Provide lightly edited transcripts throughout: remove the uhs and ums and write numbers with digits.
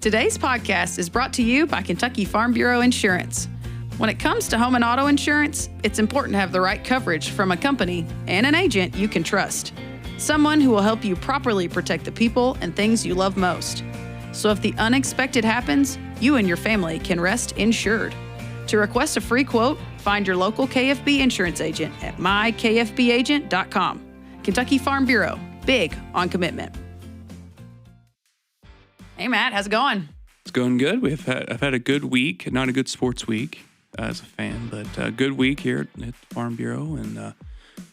Today's podcast is brought to you by Kentucky Farm Bureau Insurance. When it comes to home and auto insurance, it's important to have the right coverage from a company and an agent you can trust. Someone who will help you properly protect the people and things you love most. So if the unexpected happens, you and your family can rest insured. To request a free quote, find your local KFB insurance agent at mykfbagent.com. Kentucky Farm Bureau, big on commitment. Hey, Matt, how's it going? It's going good. I've had a good week, not a good sports week as a fan, but a good week here at the Farm Bureau, and I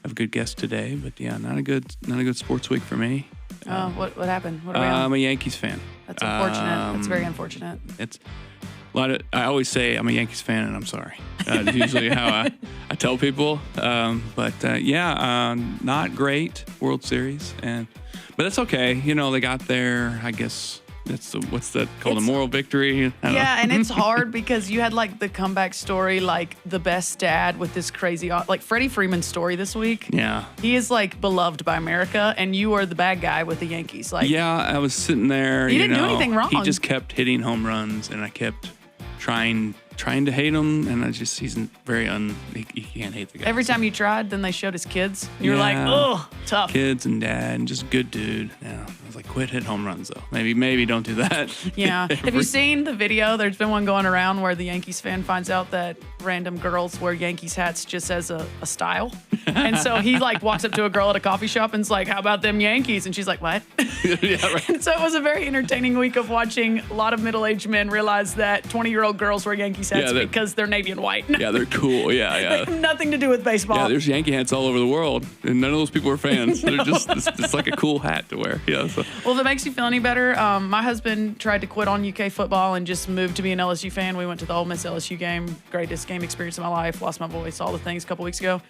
have a good guest today. But yeah, not a good sports week for me. What happened? What are we on? I'm a Yankees fan. That's unfortunate. That's very unfortunate. It's a lot of. I always say I'm a Yankees fan, and I'm sorry. It's usually how I tell people. But not great World Series, but that's okay. You know, they got there. I guess. What's that called? A moral victory? Yeah, and it's hard because you had like the comeback story, like the best dad with this crazy, like Freddie Freeman's story this week. Yeah. He is like beloved by America, and you are the bad guy with the Yankees. Like, yeah, I was sitting there. You didn't do anything wrong. He just kept hitting home runs, and I kept trying to hate him, and he's very he can't hate the guy. Every time you tried, then they showed his kids. You were like, oh, tough. Kids and dad, and just good dude. Yeah, I was like, quit hitting home runs though. Maybe don't do that. Yeah. Have you seen the video? There's been one going around where the Yankees fan finds out that random girls wear Yankees hats just as a style. And so he like walks up to a girl at a coffee shop and's like, how about them Yankees? And she's like, what? Yeah, right. And so it was a very entertaining week of watching a lot of middle-aged men realize that 20-year-old girls wear Yankees hats because they're navy and white. Yeah, they're cool. Yeah. They have nothing to do with baseball. Yeah, there's Yankee hats all over the world, and none of those people are fans. No. They're just it's like a cool hat to wear. Yeah. So. Well, if it makes you feel any better, my husband tried to quit on UK football and just moved to be an LSU fan. We went to the Ole Miss LSU game, greatest game experience of my life. Lost my voice, all the things a couple weeks ago.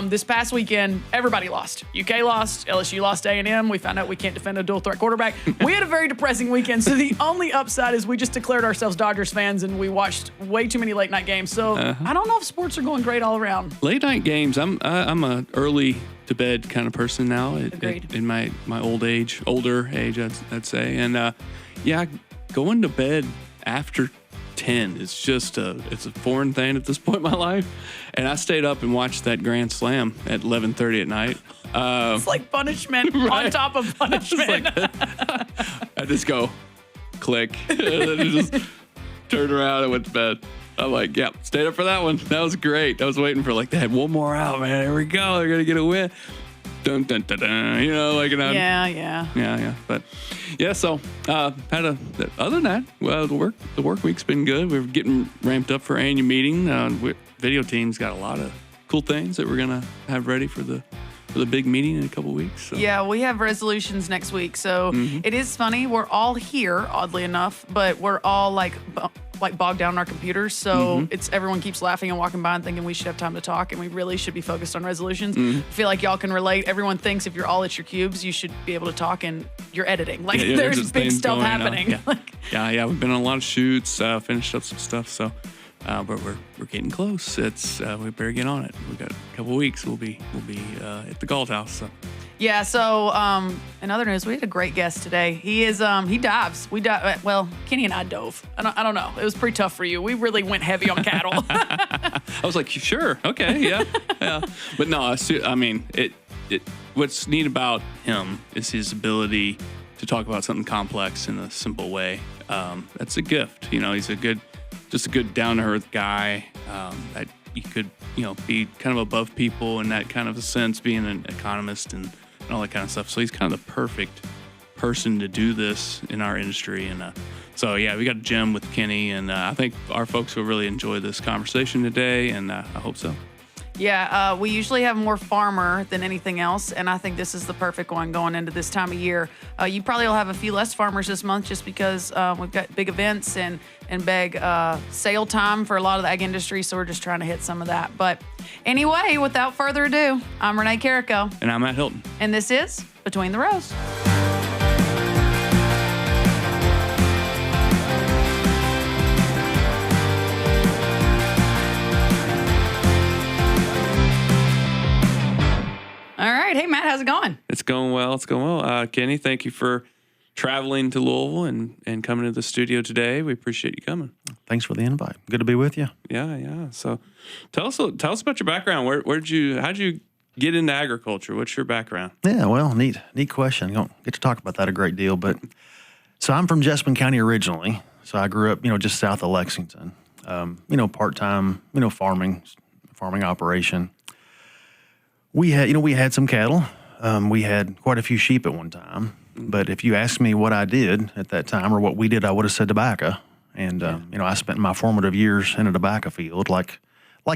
This past weekend, everybody lost. UK lost, LSU lost A&M. We found out we can't defend a dual threat quarterback. We had a very depressing weekend. So the only upside is we just declared ourselves Dodgers fans and we watched way too many late night games. So I don't know if sports are going great all around. Late night games. I'm a early to bed kind of person now. In my older age, I'd say. And going to bed after 10 is just it's a foreign thing at this point in my life. And I stayed up and watched that Grand Slam at 11:30 at night. It's like punishment on top of punishment. I just go click and then just turned around and went to bed. I'm like, yep, stayed up for that one. That was great. I was waiting for they had one more out, man. Here we go. They're gonna get a win. Dun dun dun dun. You know, like yeah. But yeah, so other than that, well, the work week's been good. We're getting ramped up for annual meeting. Video team's got a lot of cool things that we're gonna have ready for the big meeting in a couple weeks. So. Yeah, we have resolutions next week. So It is funny. We're all here, oddly enough, but we're all like bogged down in our computers. So everyone keeps laughing and walking by and thinking we should have time to talk, and we really should be focused on resolutions. I feel like y'all can relate. Everyone thinks if you're all at your cubes, you should be able to talk and you're editing. There's big stuff happening. Yeah. We've been on a lot of shoots, finished up some stuff. So. But we're getting close. We better get on it. We've got a couple weeks. We'll be at the Galt House. So. Yeah. So in other news, we had a great guest today. He dives. Well, Kenny and I dove. I don't know. It was pretty tough for you. We really went heavy on cattle. I was like, sure, okay, yeah. But no, I mean, what's neat about him is his ability to talk about something complex in a simple way. That's a gift. You know, he's just a good down-to-earth guy that you could, be kind of above people in that kind of a sense, being an economist and all that kind of stuff. So he's kind of the perfect person to do this in our industry. And so, yeah, we got a gem with Kenny, and I think our folks will really enjoy this conversation today, and I hope so. Yeah, we usually have more farmer than anything else, and I think this is the perfect one going into this time of year. You probably will have a few less farmers this month just because we've got big events and big sale time for a lot of the ag industry, so we're just trying to hit some of that. But anyway, without further ado, I'm Renee Carrico. And I'm Matt Hilton. And this is Between the Rows. All right. Hey, Matt, how's it going? It's going well. Kenny, thank you for traveling to Louisville and coming to the studio today. We appreciate you coming. Thanks for the invite. Good to be with you. Yeah. So tell us about your background. How'd you get into agriculture? What's your background? Yeah, well, neat question. You don't get to talk about that a great deal, but so I'm from Jessamine County originally. So I grew up, just south of Lexington. Part-time, farming operation. We had some cattle. We had quite a few sheep at one time. But if you asked me what I did at that time or what we did, I would have said tobacco. And, I spent my formative years in a tobacco field like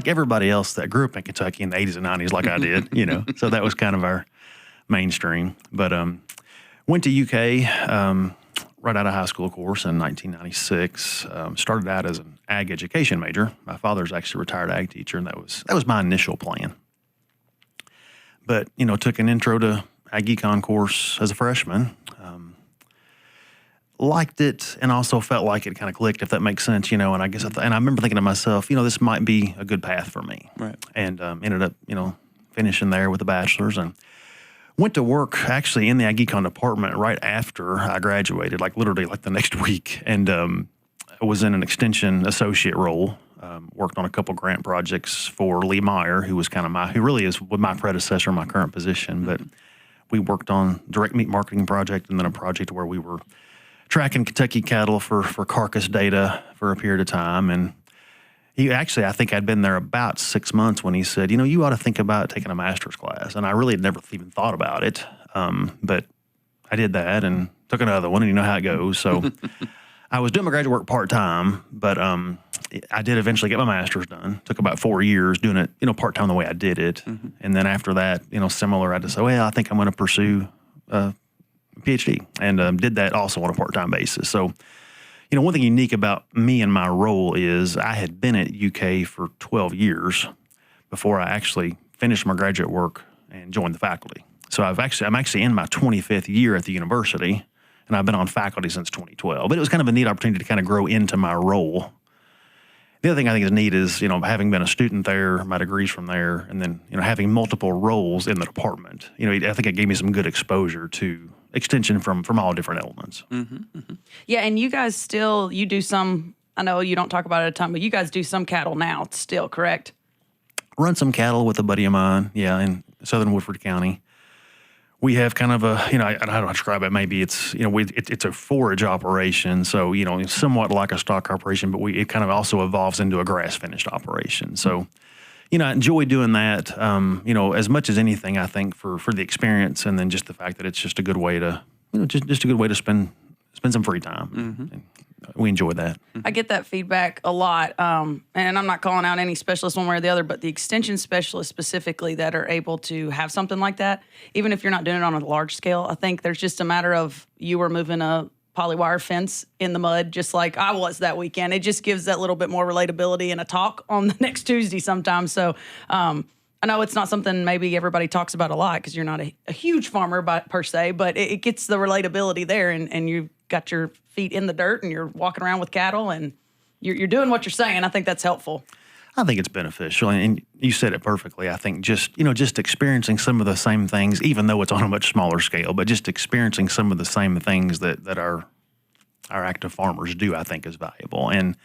everybody else that grew up in Kentucky in the 80s and 90s like I did, So that was kind of our mainstream. But went to UK right out of high school, of course, in 1996. Started out as an ag education major. My father's actually a retired ag teacher, and that was my initial plan. But, took an intro to ag econ course as a freshman. Liked it and also felt like it kind of clicked, if that makes sense, and I guess, and I remember thinking to myself, this might be a good path for me. Right. And ended up, finishing there with a bachelor's and went to work actually in the ag econ department right after I graduated, literally the next week. And I was in an extension associate role, worked on a couple grant projects for Lee Meyer, who really is my predecessor in my current position. But we worked on direct meat marketing project and then a project where we were tracking Kentucky cattle for carcass data for a period of time. And I think I'd been there about 6 months when he said, you ought to think about taking a master's class. And I really had never even thought about it. But I did that and took another one, and you know how it goes. So I was doing my graduate work part-time, but I did eventually get my master's done. Took about 4 years doing it, part-time the way I did it. Mm-hmm. And then after that, similar, I just said, well, I think I'm going to pursue PhD, and did that also on a part-time basis. So, one thing unique about me and my role is I had been at UK for 12 years before I actually finished my graduate work and joined the faculty. So I'm actually in my 25th year at the university, and I've been on faculty since 2012. But it was kind of a neat opportunity to kind of grow into my role. The other thing I think is neat is, having been a student there, my degree's from there, and then, having multiple roles in the department, I think it gave me some good exposure to extension from all different elements. Mm-hmm, mm-hmm. Yeah, and you guys you do some, I know you don't talk about it a ton, but you guys do some cattle now still, correct? Run some cattle with a buddy of mine, in southern Woodford County. We have kind of a, I don't know how to describe it. Maybe it's, it's a forage operation. So, somewhat like a stock operation, but it kind of also evolves into a grass finished operation. So, I enjoy doing that, as much as anything, I think for the experience, and then just the fact that it's just a good way to, just a good way to spend some free time. Mm-hmm. And we enjoy that. I get that feedback a lot, and I'm not calling out any specialist one way or the other, but the extension specialists specifically that are able to have something like that, even if you're not doing it on a large scale, I think there's just a matter of you were moving a polywire fence in the mud, just like I was that weekend. It just gives that little bit more relatability and a talk on the next Tuesday sometimes. So I know it's not something maybe everybody talks about a lot because you're not a huge farmer per se, but it gets the relatability there, and you've got your feet in the dirt and you're walking around with cattle and you're doing what you're saying. I think that's helpful. I think it's beneficial, and you said it perfectly. I think just experiencing some of the same things, even though it's on a much smaller scale, but just experiencing some of the same things that our active farmers do, I think is valuable. And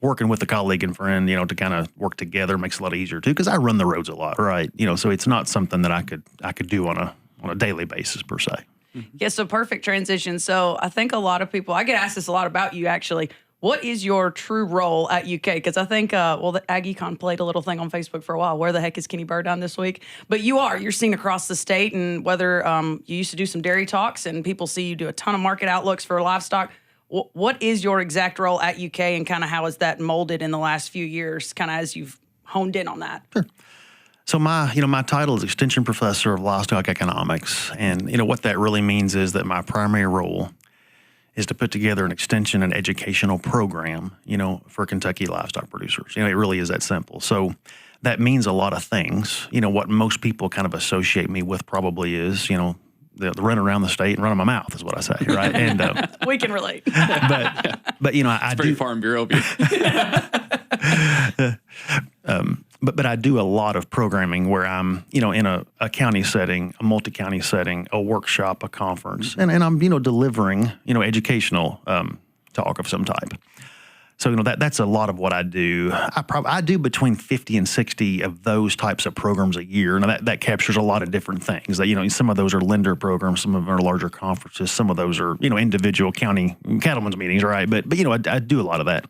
working with a colleague and friend, to kind of work together makes it a lot easier too, because I run the roads a lot, right? So it's not something that I could do on a daily basis per se. Yeah, so perfect transition. So I think a lot of people, I get asked this a lot about you actually. What is your true role at UK? Because I think, the Ag Econ played a little thing on Facebook for a while. Where the heck is Kenny Burdine this week? But you're seen across the state, and whether you used to do some dairy talks and people see you do a ton of market outlooks for livestock. What is your exact role at UK, and kind of how has that molded in the last few years, kind of as you've honed in on that? Sure. So my title is Extension Professor of Livestock Economics, and what that really means is that my primary role is to put together an extension and educational program, for Kentucky livestock producers. It really is that simple. So that means a lot of things. What most people kind of associate me with probably is, the run around the state and running my mouth is what I say, right? And we can relate. But I do Farm Bureau. but I do a lot of programming where I'm, in a county setting, a multi-county setting, a workshop, a conference, and I'm, delivering, educational talk of some type. So, that's a lot of what I do. I do between 50 and 60 of those types of programs a year. Now, that captures a lot of different things. That, some of those are lender programs, some of them are larger conferences, some of those are, individual county cattlemen's meetings, right? But I do a lot of that.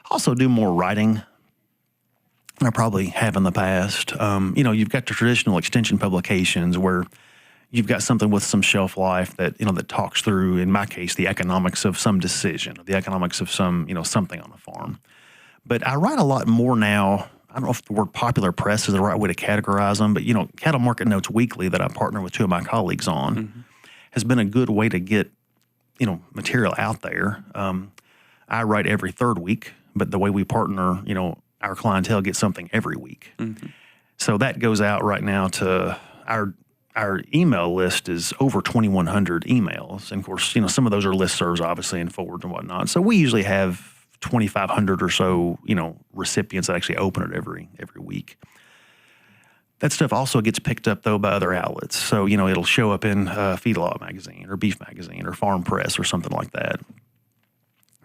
I also do more writing than I probably have in the past. You've got the traditional extension publications where you've got something with some shelf life that, that talks through, in my case, the economics of some decision, or the economics of some, something on the farm. But I write a lot more now. I don't know if the word popular press is the right way to categorize them, but, Cattle Market Notes Weekly that I partner with two of my colleagues on has been a good way to get, material out there. I write every third week, but the way we partner, our clientele gets something every week. So that goes out right now to our email list is over 2,100 emails. And of course, some of those are listservs, obviously, and forwards and whatnot. So we usually have 2,500 or so, recipients that actually open it every week. That stuff also gets picked up, though, by other outlets. So, it'll show up in Feedlot Magazine or Beef Magazine or Farm Press or something like that.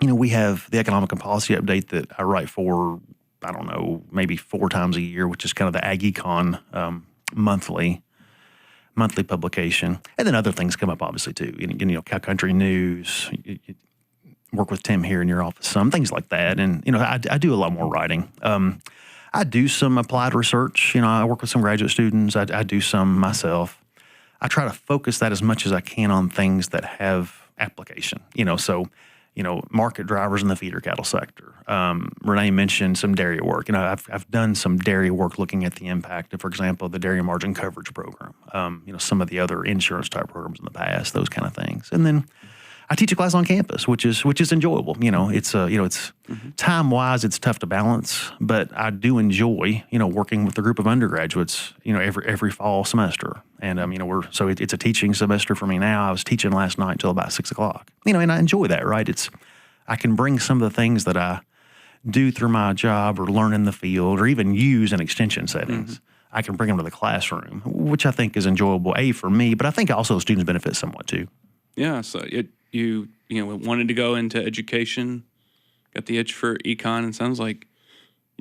We have the Economic and Policy Update that I write for, I don't know, maybe 4 times a year, which is kind of the Ag Econ monthly publication. And then other things come up, obviously, too. Cow Country News, you work with Tim here in your office, some things like that. And, I do a lot more writing. I do some applied research. I work with some graduate students. I do some myself. I try to focus that as much as I can on things that have application, so market drivers in the feeder cattle sector. Renee mentioned some dairy work. I've done some dairy work looking at the impact of, for example, the dairy margin coverage program. Some of the other insurance type programs in the past, those kind of things. And then I teach a class on campus, which is enjoyable. It's time wise, it's tough to balance, but I do enjoy working with a group of undergraduates every fall semester. And it's a teaching semester for me now. I was teaching last night till about 6 o'clock. And I enjoy that, right? I can bring some of the things that I do through my job or learn in the field or even use in extension settings. I can bring them to the classroom, which I think is enjoyable, for me, but I think also the students benefit somewhat too. Yeah, so you wanted to go into education, got the itch for econ, and sounds like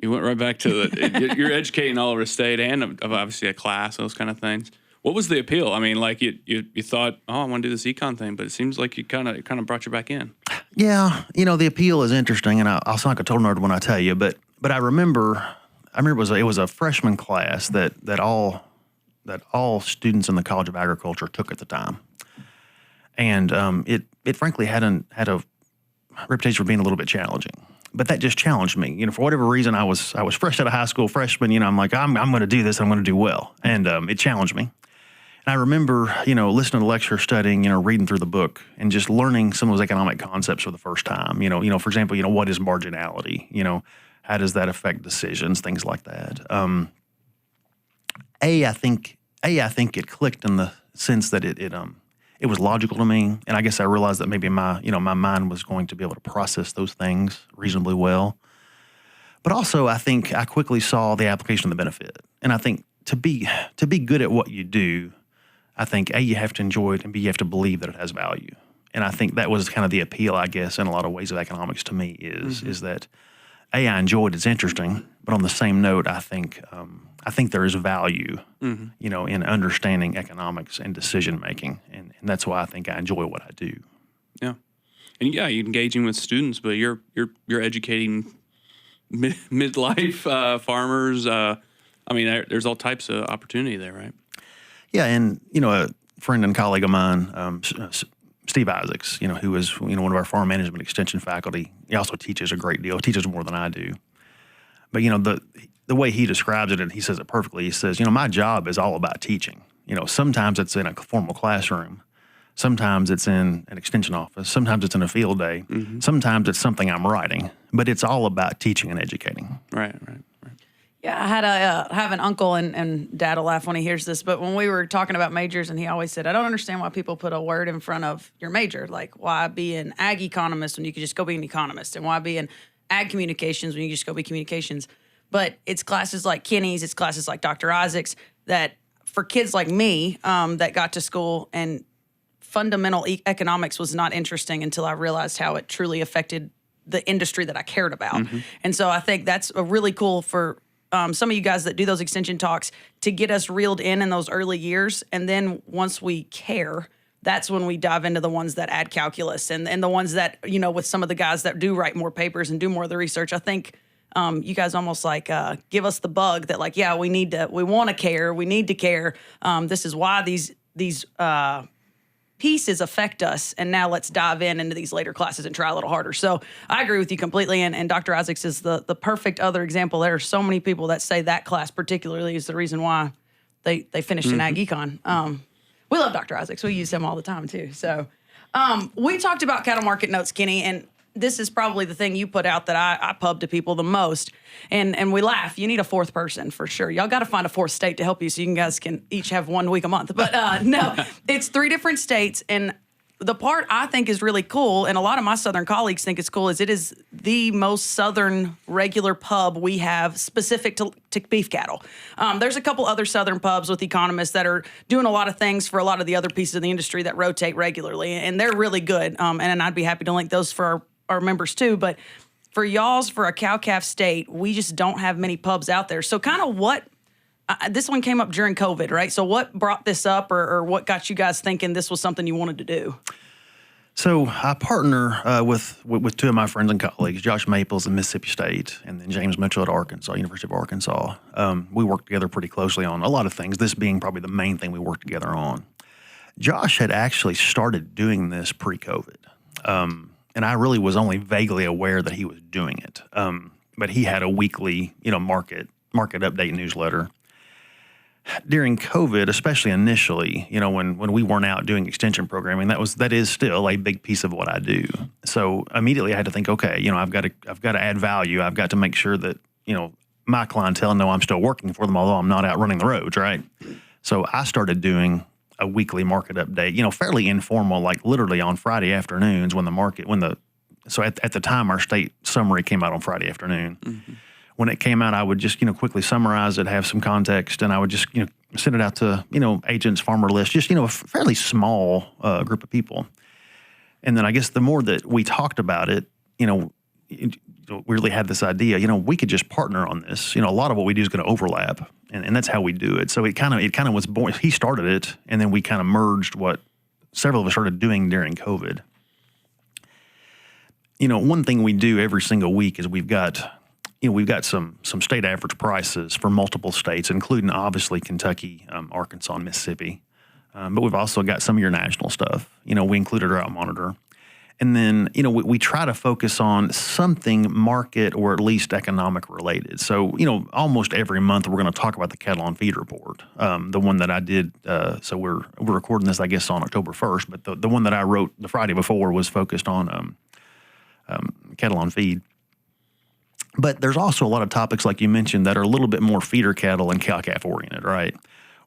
you went right back to you're educating all over the state and obviously a class, those kind of things. What was the appeal? I mean, like you thought, I want to do this econ thing, but it seems like it kind of brought you back in. Yeah, the appeal is interesting, and I'll sound like a total nerd when I tell you, but I remember it was a freshman class that all students in the College of Agriculture took at the time. And it frankly had a reputation for being a little bit challenging, but that just challenged me. For whatever reason, I was fresh out of high school, freshman. I'm like, I'm going to do this. I'm going to do well, and it challenged me. And I remember, listening to lectures, studying, reading through the book, and just learning some of those economic concepts for the first time. For example, what is marginality? How does that affect decisions? Things like that. I think it clicked in the sense that it was logical to me, and I guess I realized that maybe my mind was going to be able to process those things reasonably well. But also, I think I quickly saw the application of the benefit, and I think to be good at what you do, I think you have to enjoy it, and B, you have to believe that it has value. And I think that was kind of the appeal, I guess, in a lot of ways of economics to me is that I enjoyed it's interesting, but on the same note, I think there is value, in understanding economics and decision making, and that's why I think I enjoy what I do. Yeah, and you're engaging with students, but you're educating midlife farmers. There's all types of opportunity there, right? Yeah, and a friend and colleague of mine, Steve Isaacs, who is one of our farm management extension faculty. He also teaches a great deal. He teaches more than I do. But the way he describes it, and he says it perfectly. He says, my job is all about teaching. Sometimes it's in a formal classroom, sometimes it's in an extension office, sometimes it's in a field day, sometimes it's something I'm writing. But it's all about teaching and educating. Right. Yeah, I had have an uncle, and Dad will laugh when he hears this, but when we were talking about majors, and he always said, I don't understand why people put a word in front of your major. Like, why be an ag economist when you could just go be an economist? And why be an ag communications when you just go be communications? But it's classes like Kenny's, it's classes like Dr. Isaac's that for kids like me that got to school and fundamental economics was not interesting until I realized how it truly affected the industry that I cared about. And so I think that's a really cool for some of you guys that do those extension talks to get us reeled in those early years. And then once we care, that's when we dive into the ones that add calculus and the ones that, with some of the guys that do write more papers and do more of the research. I think you guys almost like give us the bug that like, yeah, we want to care. We need to care. This is why these pieces affect us. And now let's dive into these later classes and try a little harder. So I agree with you completely. And Dr. Isaacs is the perfect other example. There are so many people that say that class particularly is the reason why they finished in Ag Econ. We love Dr. Isaacs. We use him all the time too. So we talked about cattle market notes, Kenny, and this is probably the thing you put out that I pub to people the most. And we laugh. You need a fourth person for sure. Y'all got to find a fourth state to help you so you guys can each have 1 week a month. But no, it's 3 different states. And the part I think is really cool, and a lot of my Southern colleagues think it's cool, is it is the most Southern regular pub we have specific to beef cattle. There's a couple other Southern pubs with economists that are doing a lot of things for a lot of the other pieces of the industry that rotate regularly, and they're really good. And I'd be happy to link those for our members too. But for y'all's, for a cow-calf state, we just don't have many pubs out there. So kind of what, this one came up during COVID, right? So what brought this up or what got you guys thinking this was something you wanted to do? So I partner with 2 of my friends and colleagues, Josh Maples at Mississippi State and then James Mitchell at Arkansas, University of Arkansas. We work together pretty closely on a lot of things, this being probably the main thing we work together on. Josh had actually started doing this pre-COVID. And I really was only vaguely aware that he was doing it. But he had a weekly, market update newsletter. During COVID, especially initially, when we weren't out doing extension programming, that is still a big piece of what I do. So immediately I had to think, okay, I've got to add value. I've got to make sure that, my clientele know I'm still working for them, although I'm not out running the roads, right? So I started doing a weekly market update, fairly informal, like literally on Friday afternoons so at the time our state summary came out on Friday afternoon. When it came out, I would just, quickly summarize it, have some context, and I would just, send it out to, agents, farmer list, just, a fairly small group of people. And then I guess the more that we talked about it, we really had this idea, we could just partner on this. A lot of what we do is going to overlap, and that's how we do it. So it kind of was born. He started it, and then we kind of merged what several of us started doing during COVID. One thing we do every single week is we've got some state average prices for multiple states, including obviously Kentucky, Arkansas, and Mississippi. But we've also got some of your national stuff. We included our out monitor. And then, we try to focus on something market or at least economic related. So, almost every month we're going to talk about the cattle on feed report. The one that I did, so we're recording this, I guess, on October 1st, but the one that I wrote the Friday before was focused on cattle on feed. But there's also a lot of topics, like you mentioned, that are a little bit more feeder cattle and cow-calf oriented, right?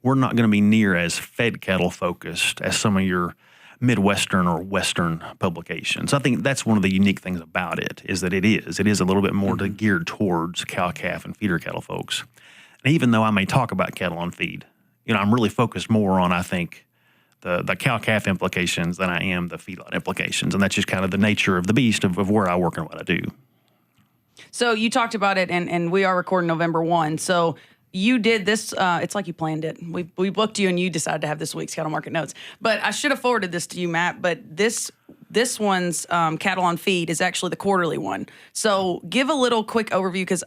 We're not going to be near as fed cattle focused as some of your Midwestern or Western publications. I think that's one of the unique things about it, is that it is a little bit more geared towards cow-calf and feeder cattle folks. And even though I may talk about cattle on feed, I'm really focused more on, I think, the cow-calf implications than I am the feedlot implications. And that's just kind of the nature of the beast of where I work and what I do. So you talked about it, and we are recording November 1. So you did this. It's like you planned it. We booked you, and you decided to have this week's cattle market notes. But I should have forwarded this to you, Matt. But this one's cattle on feed is actually the quarterly one. So give a little quick overview, because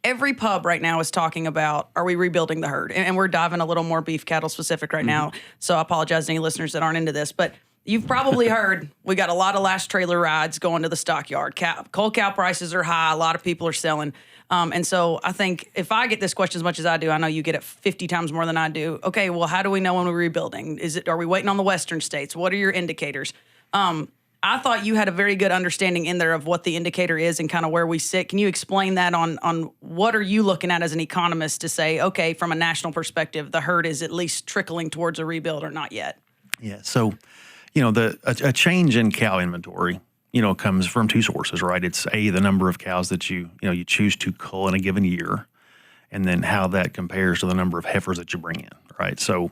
every pub right now is talking about, are we rebuilding the herd? And we're diving a little more beef cattle specific right now. So I apologize to any listeners that aren't into this, but you've probably heard we got a lot of last trailer rides going to the stockyard. Cold cow prices are high. A lot of people are selling. And so I think if I get this question as much as I do, I know you get it 50 times more than I do. Okay, well, how do we know when we're rebuilding? Are we waiting on the Western states? What are your indicators? I thought you had a very good understanding in there of what the indicator is and kind of where we sit. Can you explain that on what are you looking at as an economist to say, okay, from a national perspective, the herd is at least trickling towards a rebuild or not yet? Yeah, so a change in cow inventory, comes from two sources, right? It's the number of cows that you choose to cull in a given year, and then how that compares to the number of heifers that you bring in, right? So,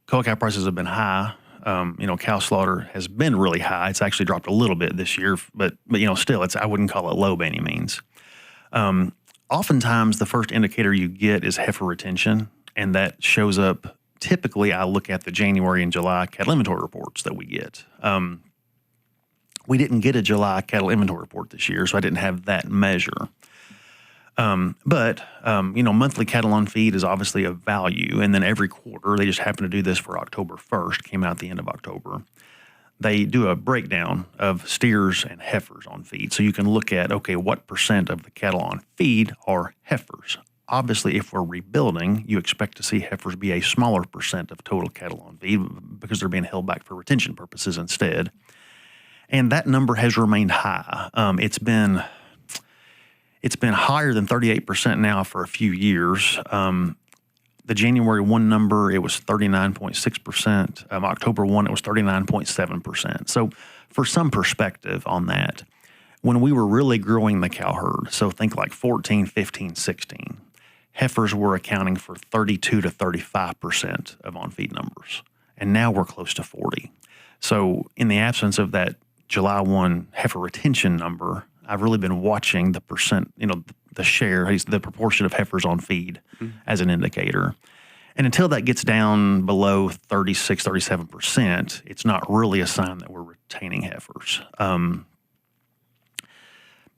cull cow prices have been high. Cow slaughter has been really high. It's actually dropped a little bit this year, but still, I wouldn't call it low by any means. Oftentimes, the first indicator you get is heifer retention, and that shows up. Typically, I look at the January and July cattle inventory reports that we get. We didn't get a July cattle inventory report this year, so I didn't have that measure. But monthly cattle on feed is obviously of value. And then every quarter, they just happen to do this for October 1st, came out at the end of October. They do a breakdown of steers and heifers on feed. So you can look at, okay, what percent of the cattle on feed are heifers? Obviously, if we're rebuilding, you expect to see heifers be a smaller percent of total cattle on feed because they're being held back for retention purposes instead. And that number has remained high. It's been higher than 38% now for a few years. The January 1 number, it was 39.6%. October 1, it was 39.7%. So for some perspective on that, when we were really growing the cow herd, so think like 14, 15, 16, heifers were accounting for 32 to 35% of on-feed numbers. And now we're close to 40. So in the absence of that July 1 heifer retention number, I've really been watching the percent, the share, the proportion of heifers on feed as an indicator. And until that gets down below 36, 37%, it's not really a sign that we're retaining heifers.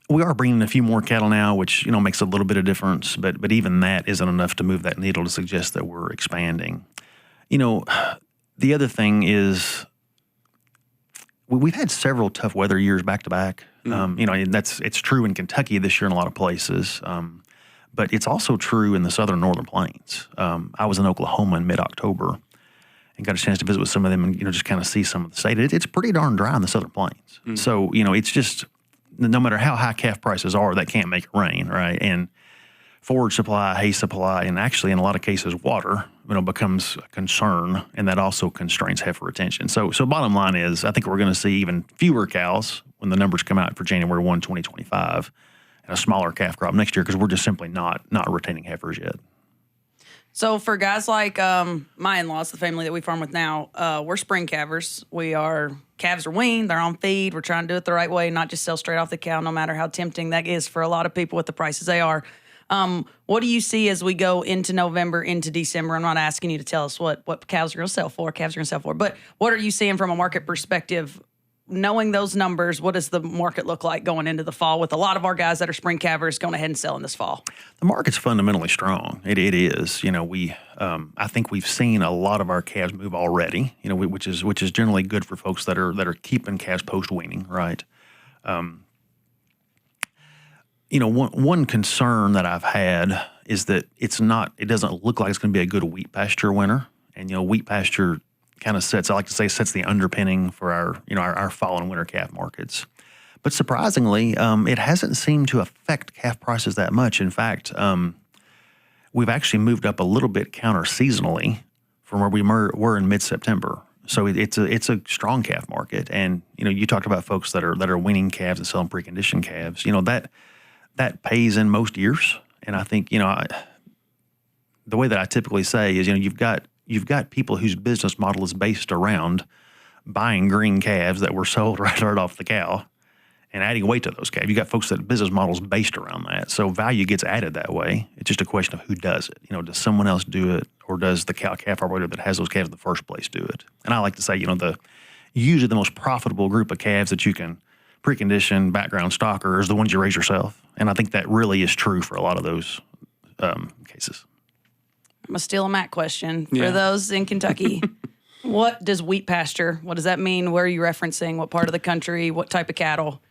We are bringing a few more cattle now, which, makes a little bit of difference, but even that isn't enough to move that needle to suggest that we're expanding. The other thing is we've had several tough weather years back to back. It's true in Kentucky this year in a lot of places, but it's also true in the southern northern plains. I was in Oklahoma in mid-October and got a chance to visit with some of them and just kind of see some of the state. It's pretty darn dry in the southern plains. So it's just no matter how high calf prices are, that can't make it rain, right? And forage supply, hay supply, and actually in a lot of cases water, becomes a concern, and that also constrains heifer retention. So bottom line is, I think we're going to see even fewer cows when the numbers come out for January 1, 2025, and a smaller calf crop next year because we're just simply not retaining heifers yet. So for guys like my in-laws, the family that we farm with now, we're spring calvers. Calves are weaned, they're on feed. We're trying to do it the right way, not just sell straight off the cow, no matter how tempting that is for a lot of people with the prices they are. What do you see as we go into November, into December? I'm not asking you to tell us what cows are going to sell for, but what are you seeing from a market perspective? Knowing those numbers, what does the market look like going into the fall with a lot of our guys that are spring calvers going ahead and selling this fall? The market's fundamentally strong. It is. I think we've seen a lot of our calves move already. Which is generally good for folks that are keeping calves post weaning, right? One concern that I've had is that it doesn't look like it's going to be a good wheat pasture winter. And, wheat pasture kind of sets the underpinning for our fall and winter calf markets. But surprisingly, it hasn't seemed to affect calf prices that much. In fact, we've actually moved up a little bit counter-seasonally from where we were in mid-September. So it's a strong calf market. And, you talked about folks that are weaning calves and selling preconditioned calves. That pays in most years. And I think, the way that I typically say is, you've got people whose business model is based around buying green calves that were sold right off the cow and adding weight to those calves. You got folks that business models based around that. So value gets added that way. It's just a question of who does it. Does someone else do it, or does the calf operator that has those calves in the first place do it? And I like to say, usually the most profitable group of calves that you can preconditioned background stocker is the ones you raise yourself. And I think that really is true for a lot of those cases. I'm going to steal a Matt question for those in Kentucky. What does wheat pasture, what does that mean? Where are you referencing? What part of the country? What type of cattle?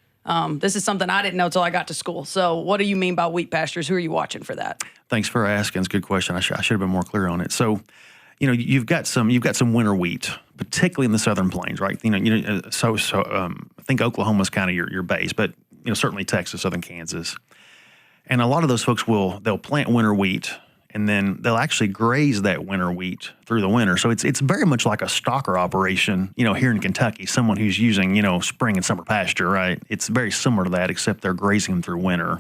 This is something I didn't know until I got to school. So what do you mean by wheat pastures? Who are you watching for that? Thanks for asking. It's a good question. I should have been more clear on it. So, you've got some winter wheat, particularly in the southern plains, right? I think Oklahoma's kind of your base, but certainly Texas, southern Kansas, and a lot of those folks they'll plant winter wheat and then they'll actually graze that winter wheat through the winter. So it's very much like a stocker operation, here in Kentucky, someone who's using, spring and summer pasture, right? It's very similar to that, except they're grazing them through winter.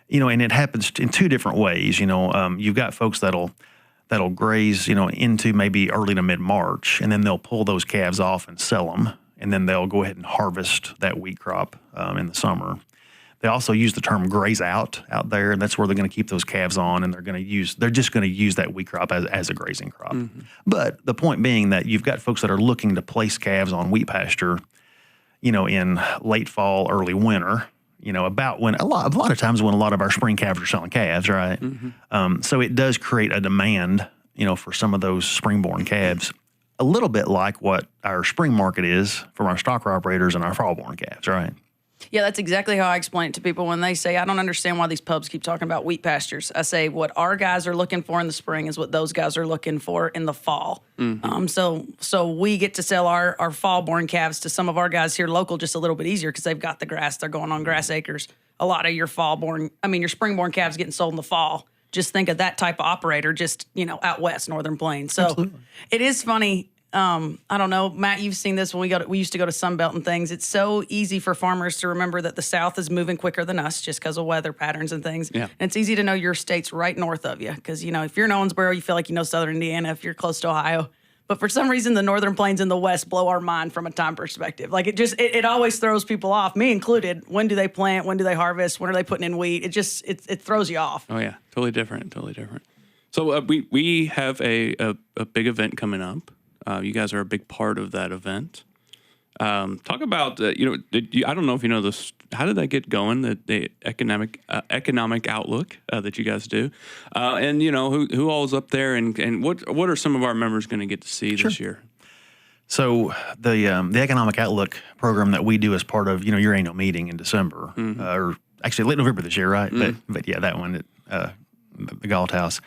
And it happens in two different ways. You've got folks that'll graze, into maybe early to mid-March, and then they'll pull those calves off and sell them, and then they'll go ahead and harvest that wheat crop in the summer. They also use the term graze out there, and that's where they're going to keep those calves on, and they're just going to use that wheat crop as a grazing crop. Mm-hmm. But the point being that you've got folks that are looking to place calves on wheat pasture, in late fall, early winter, about when a lot of times when a lot of our spring calves are selling calves, right? Mm-hmm. So it does create a demand, for some of those spring-born calves, a little bit like what our spring market is from our stocker operators and our fall-born calves, right? Yeah, that's exactly how I explain it to people when they say, I don't understand why these pubs keep talking about wheat pastures. I say what our guys are looking for in the spring is what those guys are looking for in the fall. Mm-hmm. So we get to sell our fall-born calves to some of our guys here local just a little bit easier because they've got the grass. They're going on grass acres. A lot of your your spring-born calves getting sold in the fall. Just think of that type of operator just, out west, Northern Plains. So Absolutely. It is funny. I don't know, Matt, you've seen this when we used to go to Sunbelt and things. It's so easy for farmers to remember that the South is moving quicker than us just because of weather patterns and things. Yeah. And it's easy to know your state's right north of you because, if you're in Owensboro, you feel like you know Southern Indiana if you're close to Ohio. But for some reason, the Northern Plains and the West blow our mind from a time perspective. Like it always throws people off, me included. When do they plant? When do they harvest? When are they putting in wheat? It throws you off. Oh, yeah. Totally different. So we have a big event coming up. You guys are a big part of that event. Talk about, I don't know if you know this, how did that get going, the economic outlook that you guys do? And, who all is up there and what are some of our members going to get to see this year? So the Economic Outlook program that we do as part of, your annual meeting in December, or actually late November this year, right? Mm-hmm. But yeah, that one, the Galt House.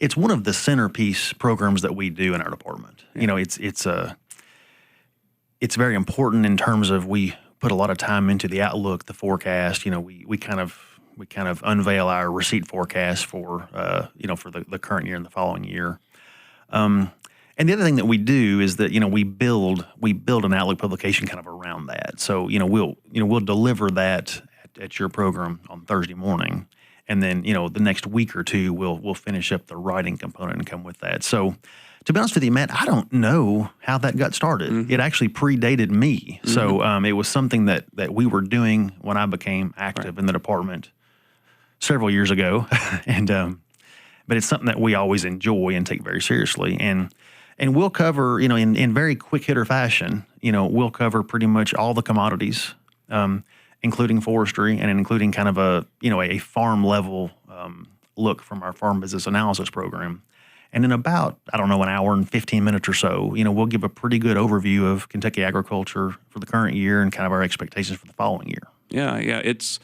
It's one of the centerpiece programs that we do in our department. It's very important in terms of we put a lot of time into the outlook, the forecast. We kind of unveil our receipt forecast for for the current year and the following year. And the other thing that we do is that we build an outlook publication kind of around that. So we'll deliver that at your program on Thursday morning. And then, the next week or two, we'll finish up the writing component and come with that. So, to be honest with you, Matt, I don't know how that got started. Mm-hmm. It actually predated me. Mm-hmm. So, it was something that we were doing when I became active in the department several years ago. But it's something that we always enjoy and take very seriously. And we'll cover, in very quick hitter fashion, we'll cover pretty much all the commodities, including forestry and including kind of a farm level look from our farm business analysis program. And in about, an hour and 15 minutes or so, we'll give a pretty good overview of Kentucky agriculture for the current year and kind of our expectations for the following year. Yeah. It's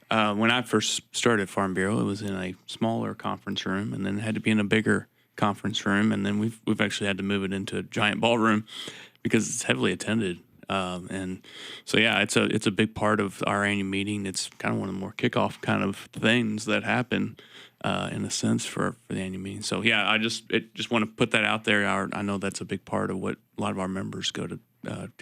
when I first started Farm Bureau, it was in a smaller conference room and then it had to be in a bigger conference room. And then we've actually had to move it into a giant ballroom because it's heavily attended. And so, yeah, it's a big part of our annual meeting. It's kind of one of the more kickoff kind of things that happen, in a sense for the annual meeting. So, yeah, I just want to put that out there. I know that's a big part of what a lot of our members go to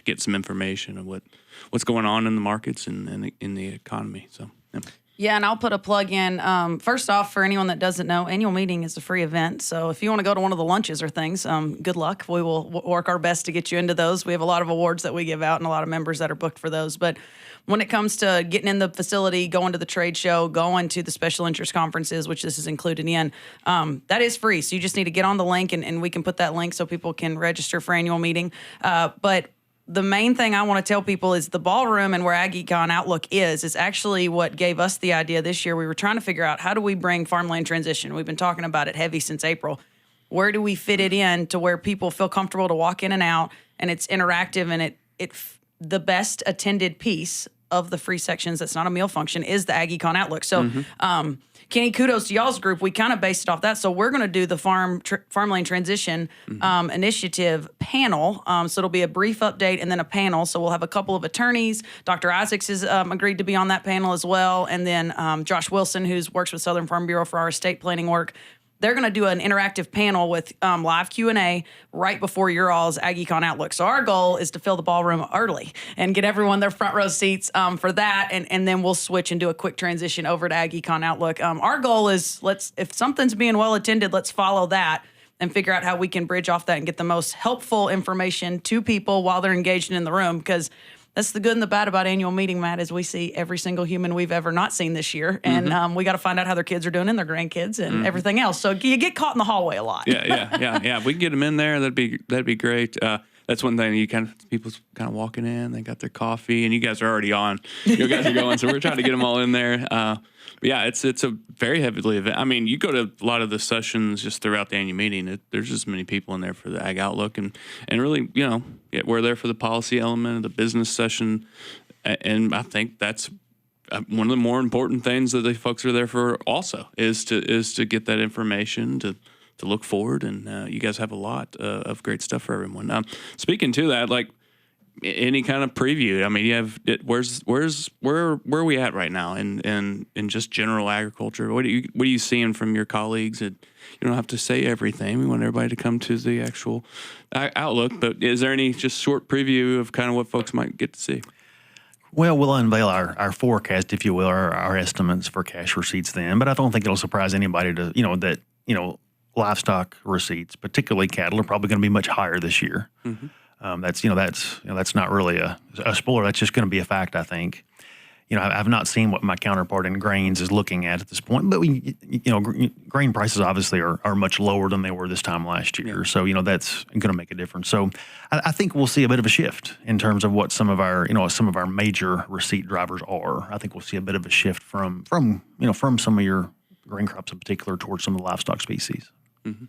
get some information of what's going on in the markets and in the economy. So, yeah. Yeah, and I'll put a plug in. First off, for anyone that doesn't know, annual meeting is a free event. So if you want to go to one of the lunches or things, good luck. We will work our best to get you into those. We have a lot of awards that we give out and a lot of members that are booked for those. But when it comes to getting in the facility, going to the trade show, going to the special interest conferences, which this is included in, that is free. So you just need to get on the link, and we can put that link so people can register for annual meeting. But the main thing I want to tell people is the ballroom and where AgEcon Outlook is actually what gave us the idea this year. We were trying to figure out, how do we bring farmland transition? We've been talking about it heavy since April. Where do we fit it in to where people feel comfortable to walk in and out, and it's interactive, and the best attended piece of the free sections that's not a meal function is the AgEcon Outlook. So, Kenny, kudos to y'all's group. We kind of based it off that. So we're going to do the farmland transition initiative panel. So it'll be a brief update and then a panel. So we'll have a couple of attorneys. Dr. Isaacs has agreed to be on that panel as well. And then Josh Wilson, who works with Southern Farm Bureau for our estate planning work. they're going to do an interactive panel with live Q&A right before your all's AggieCon Outlook. So our goal is to fill the ballroom early and get everyone their front row seats for that, and then we'll switch and do a quick transition over to AggieCon Outlook. Our goal is, if something's being well attended, let's follow that and figure out how we can bridge off that and get the most helpful information to people while they're engaged in the room, because that's the good and the bad about annual meeting, Matt, is we see every single human we've ever not seen this year. And we got to find out how their kids are doing and their grandkids and everything else. So you get caught in the hallway a lot. Yeah. If we can get them in there, that'd be great. That's one thing. People's kind of walking in, they got their coffee, and you guys are already on. You guys are going, so we're trying to get them all in there. But yeah, it's a very heavily event. I mean, you go to a lot of the sessions just throughout the annual meeting. There's just many people in there for the Ag Outlook, and really, we're there for the policy element of the business session, and I think that's one of the more important things that the folks are there for. Also, is to get that information to look forward, and you guys have a lot of great stuff for everyone. Speaking to that, like any kind of preview, I mean, you have where are we at right now in just general agriculture? What are you seeing from your colleagues? You don't have to say everything. We want everybody to come to the actual outlook, but is there any just short preview of kind of what folks might get to see? Well, we'll unveil our forecast, if you will, our estimates for cash receipts then, but I don't think it'll surprise anybody that livestock receipts, particularly cattle, are probably going to be much higher this year. That's not really a spoiler. That's just going to be a fact, I think. I've not seen what my counterpart in grains is looking at this point, but grain prices obviously are much lower than they were this time last year. Yeah. So, that's going to make a difference. So I think we'll see a bit of a shift in terms of what some of our major receipt drivers are. I think we'll see a bit of a shift from some of your grain crops in particular towards some of the livestock species. Mm-hmm.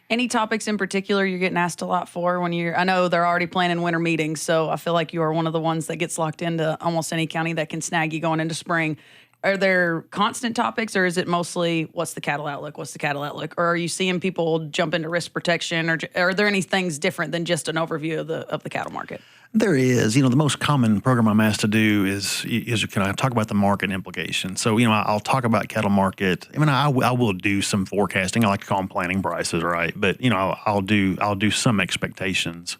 Any topics in particular you're getting asked a lot for I know they're already planning winter meetings, so I feel like you are one of the ones that gets locked into almost any county that can snag you going into spring. Are there constant topics, or is it mostly what's the cattle outlook? Or are you seeing people jump into risk protection, or are there any things different than just an overview of the cattle market? There is. The most common program I'm asked to do is can I talk about the market implications? So, I'll talk about cattle market. I mean, I will do some forecasting. I like to call them planning prices, right? But, I'll do some expectations.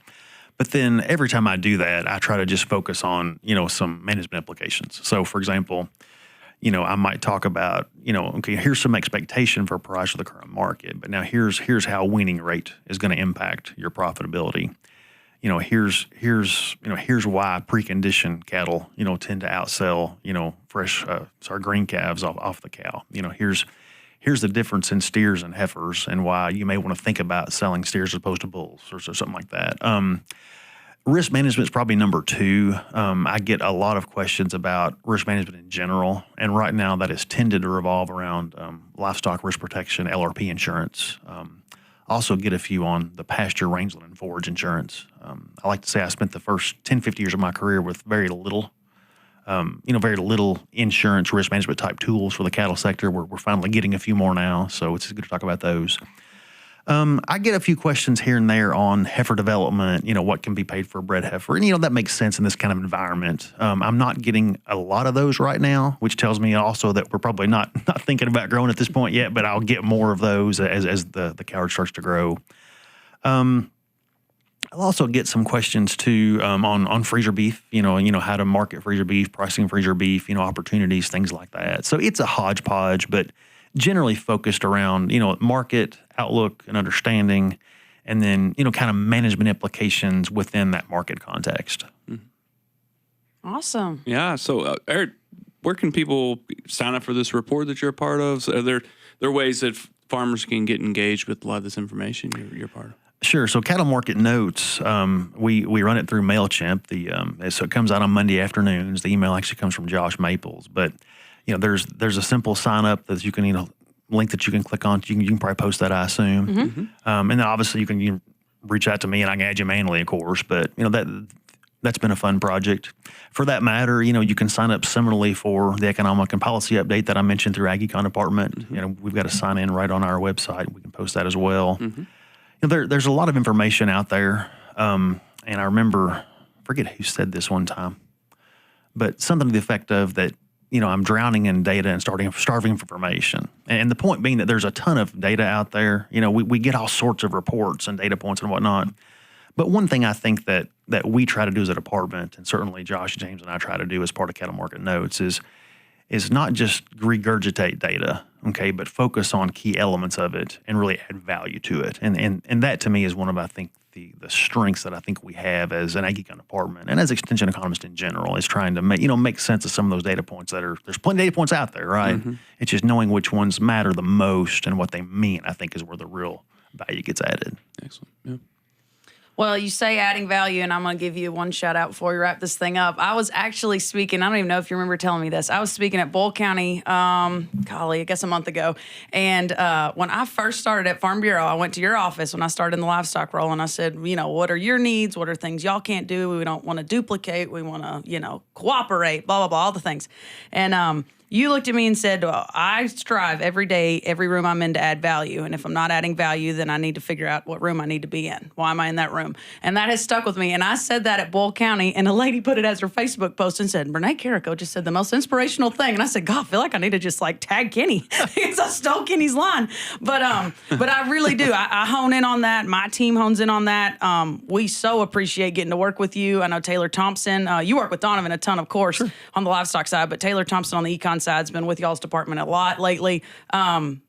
But then every time I do that, I try to just focus on, some management implications. So, for example, I might talk about, okay, here's some expectation for price of the current market, but now here's how weaning rate is going to impact your profitability. Here's why preconditioned cattle, tend to outsell, green calves off the cow. Here's the difference in steers and heifers and why you may want to think about selling steers as opposed to bulls or something like that. Risk management is probably number 2. I get a lot of questions about risk management in general, and right now that has tended to revolve around livestock risk protection, LRP insurance. Also get a few on the pasture, rangeland, and forage insurance. I like to say I spent the first 10, 50 years of my career with very little insurance risk management type tools for the cattle sector. We're finally getting a few more now, so it's good to talk about those. I get a few questions here and there on heifer development, what can be paid for a bred heifer. And, that makes sense in this kind of environment. I'm not getting a lot of those right now, which tells me also that we're probably not thinking about growing at this point yet, but I'll get more of those as the cow starts to grow. I'll also get some questions too on freezer beef, how to market freezer beef, pricing freezer beef, opportunities, things like that. So it's a hodgepodge, but generally focused around, market outlook and understanding, and then, kind of management implications within that market context. Awesome. Yeah. So, Eric, where can people sign up for this report that you're a part of? So are there ways that farmers can get engaged with a lot of this information you're part of? Sure. So Cattle Market Notes, we run it through MailChimp. So it comes out on Monday afternoons. The email actually comes from Josh Maples, but there's a simple sign up that you can link that you can click on. You can probably post that, I assume. Mm-hmm. And then obviously you can reach out to me and I can add you manually, of course. But that's been a fun project. For that matter, you can sign up similarly for the economic and policy update that I mentioned through AggieCon Department. Mm-hmm. We've got to sign in right on our website. We can post that as well. Mm-hmm. There's a lot of information out there. And I forget who said this one time, but something to the effect of that I'm drowning in data and starving for information. And the point being that there's a ton of data out there. We get all sorts of reports and data points and whatnot. But one thing I think that we try to do as a department, and certainly Josh, James, and I try to do as part of Cattle Market Notes, is not just regurgitate data, okay, but focus on key elements of it and really add value to it. And that to me is one of, I think, the strengths that I think we have as an ag econ department and as extension economists in general, is trying to make sense of some of those data points there's plenty of data points out there, right? Mm-hmm. It's just knowing which ones matter the most and what they mean, I think, is where the real value gets added. Excellent. Yeah. Well, you say adding value, and I'm going to give you one shout out before we wrap this thing up. I was actually speaking, I don't even know if you remember telling me this. I was speaking at Bull County, I guess a month ago. And when I first started at Farm Bureau, I went to your office when I started in the livestock role, and I said, what are your needs? What are things y'all can't do? We don't want to duplicate. We want to, cooperate, blah, blah, blah, all the things. And you looked at me and said, well, I strive every day, every room I'm in, to add value. And if I'm not adding value, then I need to figure out what room I need to be in. Why am I in that room? And that has stuck with me. And I said that at Bull County, and a lady put it as her Facebook post and said, Renee Carrico just said the most inspirational thing. And I said, God, I feel like I need to just tag Kenny because I stole Kenny's line. But I really do. I hone in on that. My team hones in on that. We so appreciate getting to work with you. I know Taylor Thompson, you work with Donovan a ton, of course, sure, on the livestock side, but Taylor Thompson on the econ side's been with y'all's department a lot lately.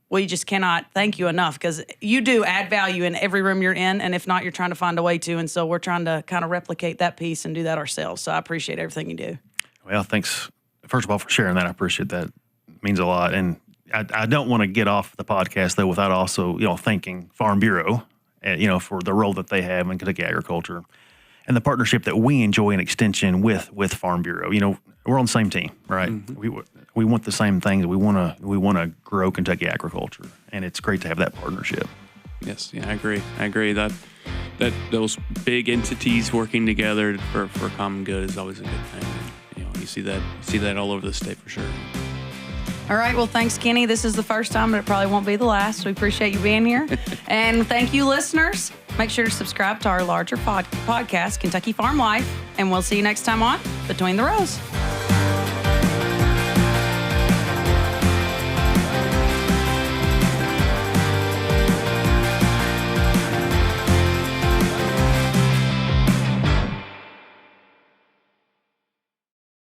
We just cannot thank you enough, because you do add value in every room you're in, and if not, you're trying to find a way to, and so we're trying to kind of replicate that piece and do that ourselves. So I appreciate everything you do. Well, thanks, first of all, for sharing that. I appreciate that. It means a lot. And I don't want to get off the podcast, though, without also, thanking Farm Bureau, for the role that they have in Kentucky agriculture and the partnership that we enjoy in extension with Farm Bureau. We're on the same team, right? Mm-hmm. We want the same things. We want to grow Kentucky agriculture, and it's great to have that partnership. Yes, yeah, I agree that those big entities working together for common good is always a good thing. And, you see that all over the state for sure. All right. Well, thanks, Kenny. This is the first time, but it probably won't be the last. We appreciate you being here. And thank you, listeners. Make sure to subscribe to our larger podcast, Kentucky Farm Life, and we'll see you next time on Between the Rows.